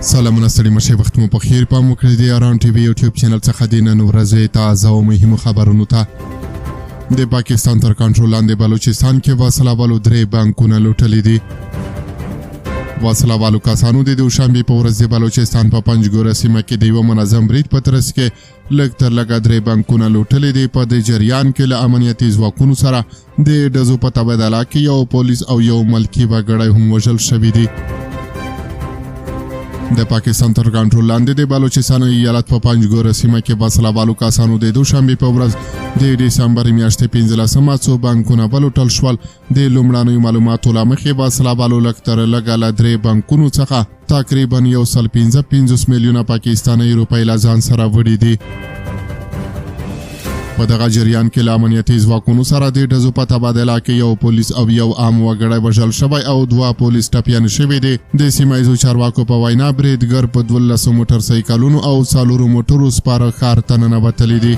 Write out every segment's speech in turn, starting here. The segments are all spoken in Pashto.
سلامونه ستړي مشه وخت مو په خیر پام وکړئ د ارام ټي وي یوټیوب چینل څخه د نن ورځې تازه او مهمو خبرونو ته. د پاکستان تر کنټرول لاندې بلوچستان کې وسله والو 3 بانکونه لوټلي دي. وسله والو کسانو د دوشنبې په ورځ د بلوچستان په پنجګوره سیمه کې د یوه منظم برید په ترڅ کې لږ تر لږه 3 بانکونه لوټلي دي. په دې جریان کې له امنیتي ځواکونو سره د ډزو په تبادله کې یو پولیس او یو ملکي وګړی هم وژل شوي دي. د پاکستان تر کنټرول لاندې د بلوچستان ایالت په پنجګوره سیمه کې وسله والو کسانو د دوشنبې په ورځ د ډسمبر میاشتې 15مه څو بانکونه ولوټل شول. د لومړنیو معلوماتو له مخې وسله والو لږ تر لږه له 3 بانکونو څخه تقریبا 155 میلیونه پاکستاني روپۍ له ځان سره وړي دي. په دغه جریان کې له امنیتي ځواکونو سره د ډزو په تبادله کې یو پولیس او یو عام وګړی وژل شوی او 2 پولیس ټپیان شوي دي. د سیمه ییزو چارواکو په وینا بریدګر په 12 موټر سایکلونو او 4 موټرو سپاره ښار ته ننوتلي دي.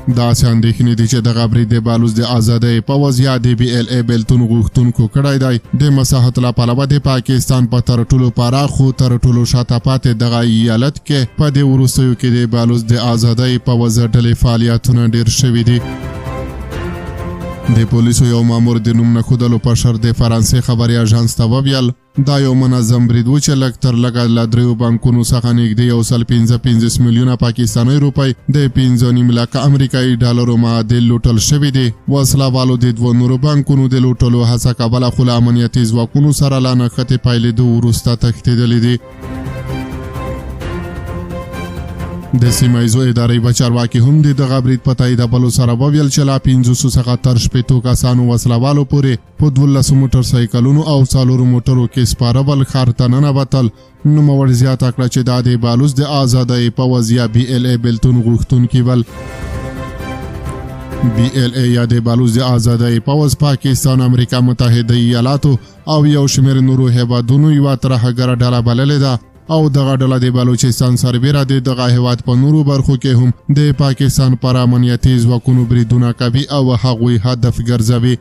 داسې اندېښنې دي چې دغه برید د بلوچ د ازادۍ پوځ یا د BLA بېلتون غوښتونکو کړی دی. د مساحت له پلوه د پاکستان په تر ټولو پراخو تر ټولو شاته پاتې دغه ایالت کې په دې وروستیو کې د بلوچ د ازادۍ پوځ ډلې فعالیتونه ډېر شوي دي. د پولیسو یو مامور د نوم نه ښودلو په شرط د فرانسې خبري اژانس ته وویل دا یو منظم برید و چې لږ تر لږه له 3 بانکونو څخه نږدې 155 میلیونه پاکستاني روپۍ د 5.5 لکه امریکایي ډالرو معادل لوټل شوي دي. وسله والو د 2 نورو بانکونو د لوټلو هڅه کوله خو له امنیتي ځواکونو سره له نښتې پیلېدو وروسته تښتېدلي دي. د سیمه ییزو ادارې چارواکي هم د دغه برید په تاییدولو سره وویل چې له 500 څخه تر 60 کسانو وسله والو پورې په 12 موټر سایکلونو او 4 موټرو کې سپارول ښار ته ننوتل. نوموړي زیاته کړه چې دا د بلوچ د ازادۍ پوځ یا BLA بېلتون غوښتونکي ول. BLA یا د بلوچ د ازادۍ پوځ پاکستان، امریکا متحده ایالاتو او یو شمېر نورو هیوادونو یوه ترهګره ډله بللې ده او دغه ډله د بلوچستان سربیره د دغه هیواد په نورو برخو کې هم د پاکستان پر امنیتي ځواکونو بریدونه کوي او هغوی هدف ګرځوي.